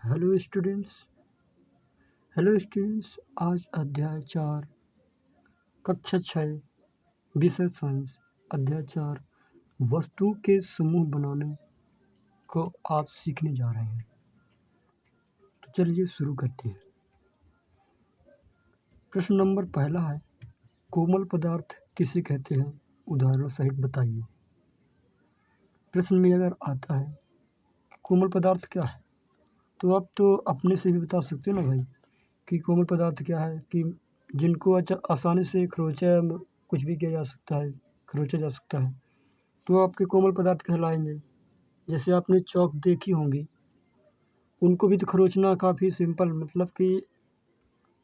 Hello students. आज अध्याय 4 कक्षा 6 विषय साइंस अध्याय 4 वस्तुओं के समूह बनाने को आज सीखने जा रहे हैं। तो चलिए शुरू करते हैं। प्रश्न नंबर पहला है, कोमल पदार्थ किसे कहते हैं, उदाहरण सहित बताइए। प्रश्न में अगर आता है कोमल पदार्थ क्या है, तो आप तो अपने से भी बता सकते हो ना भाई कि कोमल पदार्थ क्या है, कि जिनको आसानी से खरोंचा कुछ भी किया जा सकता है, खरोंचा जा सकता है, तो आपके कोमल पदार्थ कहलाएंगे। जैसे आपने चौक देखी होंगी, उनको भी तो खरोंचना काफ़ी सिंपल, मतलब कि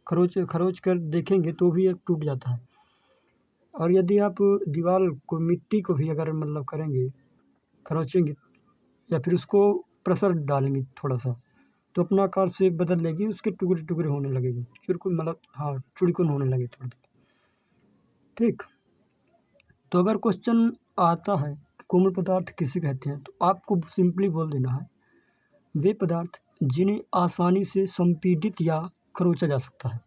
खरोंच कर देखेंगे तो भी एक टूट जाता है। और यदि आप दीवार को, मिट्टी को भी अगर मतलब करेंगे, खरोंचेंगे या फिर उसको प्रेशर डालेंगे थोड़ा सा, तो अपना आकार से बदल लेगी, उसके टुकड़े टुकड़े होने लगेंगे, चुरकुन मतलब चुड़कुन होने लगे थोड़ा। ठीक, तो अगर क्वेश्चन आता है कोमल पदार्थ किसे कहते हैं, तो आपको सिंपली बोल देना है वे पदार्थ जिन्हें आसानी से संपीड़ित या खरोंचा जा सकता है,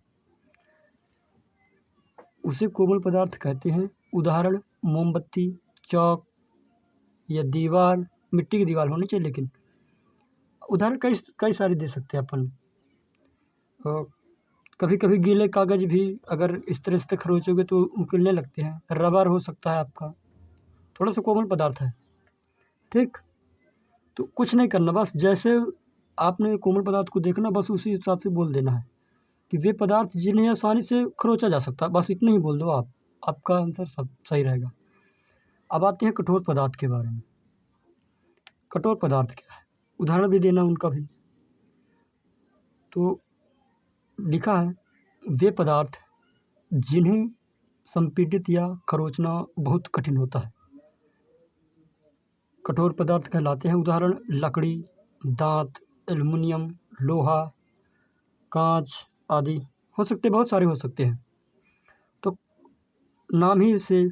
उसे कोमल पदार्थ कहते हैं। उदाहरण मोमबत्ती, चौक या दीवार, मिट्टी की दीवार होनी चाहिए, लेकिन उदाहरण कई कई सारे दे सकते हैं अपन। कभी कभी गीले कागज़ भी अगर इस तरह से खरोचोगे तो उकलने लगते हैं। रबर हो सकता है आपका, थोड़ा सा कोमल पदार्थ है। ठीक, तो कुछ नहीं करना, बस जैसे आपने कोमल पदार्थ को देखना, बस उसी हिसाब से बोल देना है कि वे पदार्थ जिन्हें आसानी से खरोंचा जा सकता है, बस इतना ही बोल दो आप, आपका आंसर सब सही रहेगा। अब आते हैं कठोर पदार्थ के बारे में। कठोर पदार्थ क्या है, उदाहरण भी देना उनका भी। तो लिखा है वे पदार्थ जिन्हें संपीड़ित या खरोंचना बहुत कठिन होता है, कठोर पदार्थ कहलाते हैं। उदाहरण लकड़ी, दांत, एल्युमिनियम, लोहा, कांच आदि हो सकते, बहुत सारे हो सकते हैं। तो नाम ही से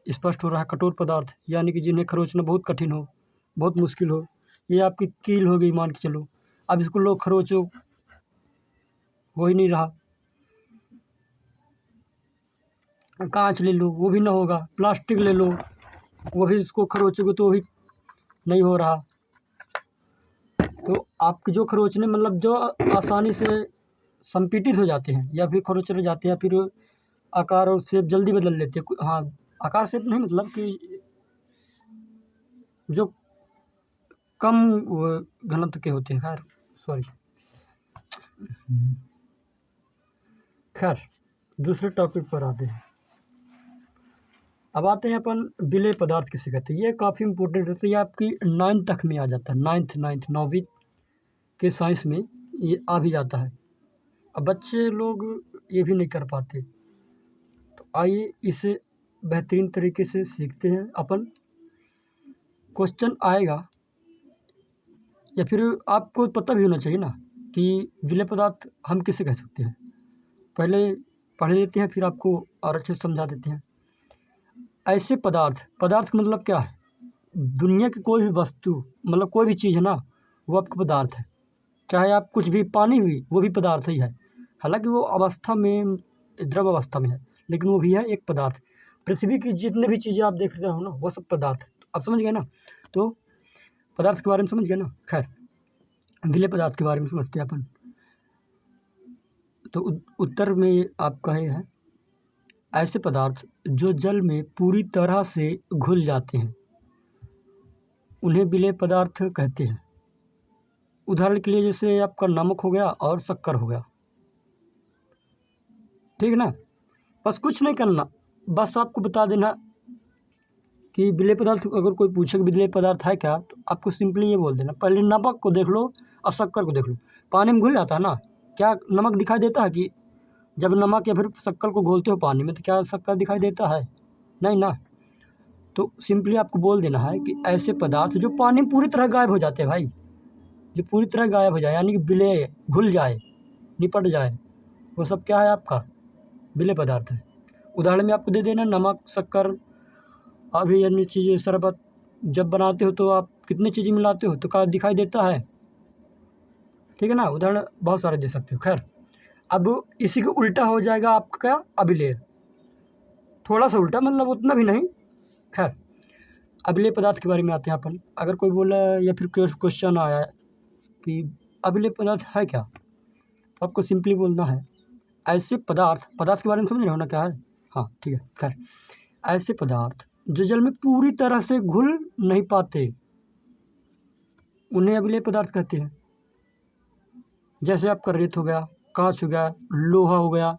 स्पष्ट हो रहा है, कठोर पदार्थ यानी कि जिन्हें खरोंचना बहुत कठिन हो, बहुत मुश्किल हो। ये आपकी कील हो गई, मान के चलो, अब इसको लोग खरोंचो, हो ही नहीं रहा। कांच ले लो, वो भी ना होगा। प्लास्टिक ले लो, वो भी इसको खरोचोगे तो भी नहीं हो रहा। तो आपके जो खरोचने मतलब जो आसानी से संपीड़ित हो जाते हैं या फिर खरोचने जाते हैं, फिर आकार और शेप जल्दी बदल लेते हैं। हाँ, आकार शेप नहीं, मतलब कि जो कम घनत्व के होते हैं। खैर दूसरे टॉपिक पर आते हैं। अब आते हैं अपन विलेय पदार्थ किसे कहते हैं। ये काफ़ी इंपॉर्टेंट रहता है, ये आपकी 9th तक में आ जाता है। 9वीं के साइंस में ये आ भी जाता है। अब बच्चे लोग ये भी नहीं कर पाते, तो आइए इसे बेहतरीन तरीके से सीखते हैं अपन। क्वेश्चन आएगा, या फिर आपको पता भी होना चाहिए ना कि विलेय पदार्थ हम किसे कह सकते हैं। पहले पढ़ लेते हैं, फिर आपको और अच्छे से समझा देते हैं। ऐसे पदार्थ का मतलब क्या है, दुनिया की कोई भी वस्तु, मतलब कोई भी चीज़ है ना, वो आपका पदार्थ है। चाहे आप कुछ भी, पानी भी, वो भी पदार्थ ही है। हालांकि वो अवस्था में द्रव अवस्था में है, लेकिन वो भी है एक पदार्थ। पृथ्वी की जितने भी चीज़ें आप देख रहे हो ना, वो सब पदार्थ है। आप समझ गए ना, तो पदार्थ के बारे में समझ गए ना। खैर विलेय पदार्थ के बारे में समझते हैं अपन। तो उत्तर में आपका ये है, ऐसे पदार्थ जो जल में पूरी तरह से घुल जाते हैं, उन्हें विलेय पदार्थ कहते हैं। उदाहरण के लिए जैसे आपका नमक हो गया और शक्कर हो गया, ठीक है ना। बस कुछ नहीं करना, बस आपको बता देना कि विलेय पदार्थ, अगर कोई पूछे कि विलेय पदार्थ है क्या, तो आपको सिंपली ये बोल देना, पहले नमक को देख लो और शक्कर को देख लो। पानी में घुल जाता है ना, क्या नमक दिखाई देता है? कि जब नमक या फिर शक्कर को घोलते हो पानी में, तो क्या शक्कर दिखाई देता है? नहीं ना। तो सिंपली आपको बोल देना है कि ऐसे पदार्थ जो पानी में पूरी तरह गायब हो जाते हैं भाई, जो पूरी तरह गायब हो जाए, यानी कि विलेय, घुल जाए, निपट जाए, वो सब क्या है आपका विलेय पदार्थ है। उदाहरण में आपको दे देना नमक, शक्कर, अभी अन्य चीज़ें, शरबत जब बनाते हो तो आप कितनी चीज़ें मिलाते हो, तो क्या दिखाई देता है? ठीक है ना, उदाहरण बहुत सारे दे सकते हो। खैर, अब इसी को उल्टा हो जाएगा आपका अभिलेय, थोड़ा सा उल्टा, मतलब उतना भी नहीं। खैर, अभिलेय पदार्थ के बारे में आते हैं अपन। अगर कोई बोला या फिर क्वेश्चन आया है कि अभिलेय पदार्थ है क्या, तो आपको सिंपली बोलना है ऐसे पदार्थ, पदार्थ के बारे में समझ रहे हो ना क्या है। हाँ ठीक है। खैर, ऐसे पदार्थ जो जल में पूरी तरह से घुल नहीं पाते, उन्हें अभिलेय पदार्थ कहते हैं। जैसे आपका रेत हो गया, कांच हो गया, लोहा हो गया,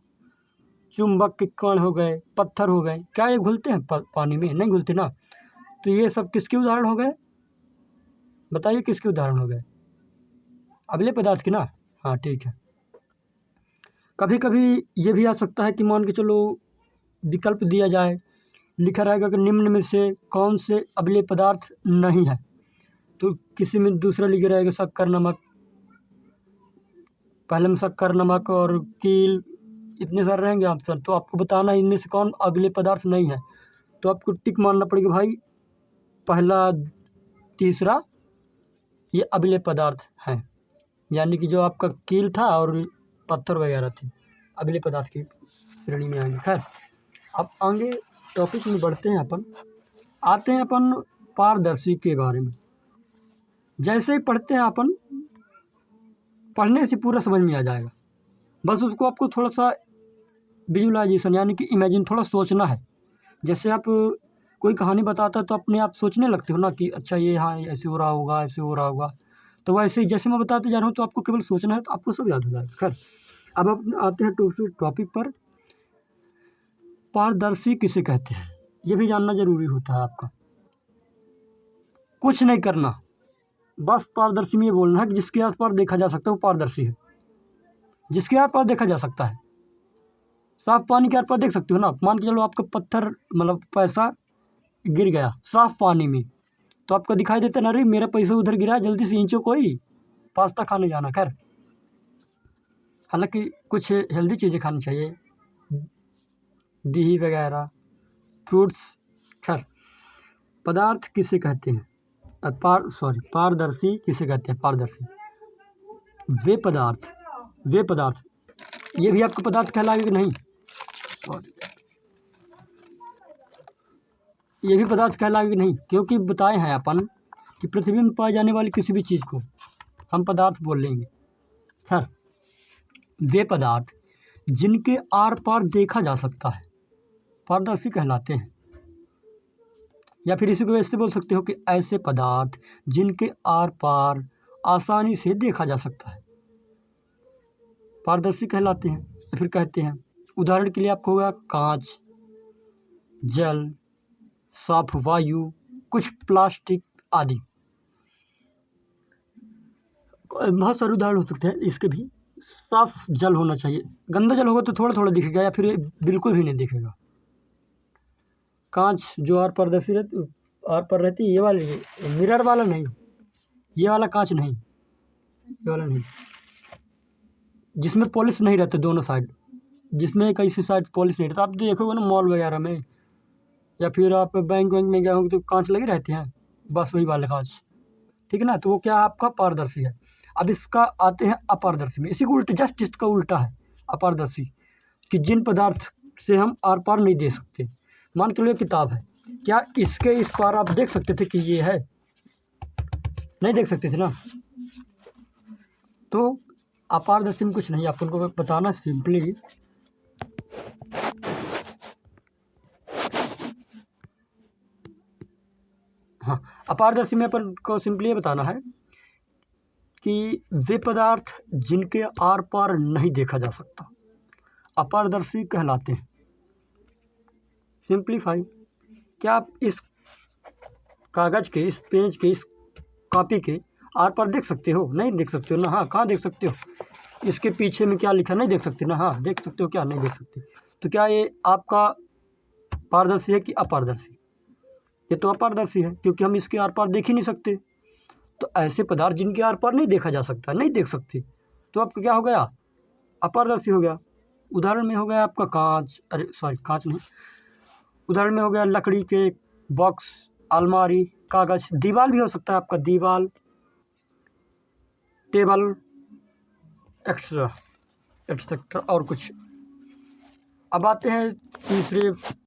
चुंबक के कण हो गए, पत्थर हो गए, क्या ये घुलते हैं पानी में? नहीं घुलते ना। तो ये सब किसके उदाहरण हो गए? बताइए किसके उदाहरण हो गए? अभिलेय पदार्थ के ना। हाँ ठीक है। कभी कभी ये भी आ सकता है कि मान के चलो विकल्प दिया जाए, लिखा रहेगा कि निम्न में से कौन से अभिलेय पदार्थ नहीं है, तो किसी में दूसरा लिखा रहेगा शक्कर, नमक, पहले में शक्कर, नमक और कील, इतने सारे रहेंगे ऑप्शन। तो आपको बताना है इनमें से कौन अभिलेय पदार्थ नहीं है। तो आपको टिक मारना पड़ेगा भाई, पहला तीसरा ये अभिलेय पदार्थ हैं, यानी कि जो आपका कील था और पत्थर वगैरह थे, अभिलेय पदार्थ की श्रेणी में आएंगे। खैर, अब आगे टॉपिक में बढ़ते हैं अपन, आते हैं अपन पारदर्शी के बारे में। जैसे ही पढ़ते हैं अपन, पढ़ने से पूरा समझ में आ जाएगा, बस उसको आपको थोड़ा सा विजुअलाइजेशन यानी कि इमेजिन, थोड़ा सोचना है। जैसे आप कोई कहानी बताता है तो अपने आप सोचने लगते हो ना कि अच्छा ये हाँ ऐसे हो रहा होगा, ऐसे हो रहा होगा। तो वैसे ही जैसे मैं बताते जा रहा हूँ तो आपको केवल सोचना है, तो आपको सब याद हो जाएगा। खैर, अब आप आते हैं टॉपिक पर, पारदर्शी किसे कहते हैं, ये भी जानना जरूरी होता है आपका। कुछ नहीं करना, बस पारदर्शी में ये बोलना है कि जिसके आस पार देखा जा सकता है वो पारदर्शी है। जिसके आस पार देखा जा सकता है, साफ पानी के आस पार देख सकते हो ना। मान के चलो आपका पत्थर, मतलब पैसा गिर गया साफ पानी में, तो आपको दिखाई देता ना, अरे मेरा पैसा उधर गिरा, जल्दी से खींचो, कोई पास्ता खाने जाना। खैर, हालांकि कुछ हेल्दी चीज़ें खानी चाहिए, दही वगैरह, फ्रूट्स। खैर, पदार्थ किसे कहते हैं, पारदर्शी किसे कहते हैं? पारदर्शी वे पदार्थ, ये भी आपको पदार्थ कहलाएगा कि नहीं? सॉरी, ये भी पदार्थ कहलाएगा कि नहीं? क्योंकि बताए हैं अपन कि पृथ्वी में पाई जाने वाली किसी भी चीज़ को हम पदार्थ बोल लेंगे। खैर, वे पदार्थ जिनके आर पार देखा जा सकता है पारदर्शी कहलाते हैं। या फिर इसी को ऐसे बोल सकते हो कि ऐसे पदार्थ जिनके आर पार आसानी से देखा जा सकता है पारदर्शी कहलाते हैं। या फिर कहते हैं, उदाहरण के लिए आपको होगा कांच, जल, साफ वायु, कुछ प्लास्टिक आदि। बहुत सारे उदाहरण हो सकते हैं इसके भी। साफ जल होना चाहिए, गंदा जल होगा तो थोड़ा थोड़ा दिखेगा या फिर बिल्कुल भी नहीं दिखेगा। कांच जो आर पारदर्शी आर पर रहती है, ये वाली मिरर वाला नहीं, ये वाला कांच नहीं, ये वाला नहीं, जिसमें पॉलिश नहीं रहते दोनों साइड, जिसमें कई साइड पॉलिश नहीं रहता। आप तो देखोगे ना मॉल वगैरह में, या फिर आप बैंक वैंक में गए होंगे तो कांच लगे रहते हैं, बस वही वाले कांच, ठीक है ना। तो वो क्या आपका पारदर्शी है। अब इसका आते हैं अपारदर्शी में, इसी को उल्टा, जस्ट इसका उल्टा है अपारदर्शी, कि जिन पदार्थ से हम आर पार नहीं देख सकते। मान के लिए किताब है, क्या इसके इस पार आप देख सकते थे कि ये है? नहीं देख सकते थे ना। तो अपारदर्शी में कुछ नहीं, आपको बताना सिंपली, हाँ, अपारदर्शी में अपन को सिंपली ये बताना है कि वे पदार्थ जिनके आर पार नहीं देखा जा सकता अपारदर्शी कहलाते हैं। सिंप्लीफाई, क्या आप इस कागज़ के, इस पेज के, इस कॉपी के आर पार देख सकते हो? नहीं देख सकते हो ना। हाँ, कहाँ देख सकते हो? इसके पीछे में क्या लिखा, नहीं देख सकते ना। हाँ, देख सकते हो क्या? नहीं देख सकते। तो क्या ये आपका पारदर्शी है कि अपारदर्शी? ये तो अपारदर्शी है, क्योंकि हम इसके आर पार देख ही नहीं सकते। तो ऐसे पदार्थ जिनके आर पार नहीं देखा जा सकता, नहीं देख सकते, तो आपका क्या हो गया? अपारदर्शी हो गया। उदाहरण में हो गया आपका कांच, अरे सॉरी कांच नहीं, उदाहरण में हो गया लकड़ी के बॉक्स, अलमारी, कागज़। दीवार भी हो सकता है आपका, दीवार, टेबल, एक्स्ट्रा एटसेट्रा और कुछ। अब आते हैं तीसरे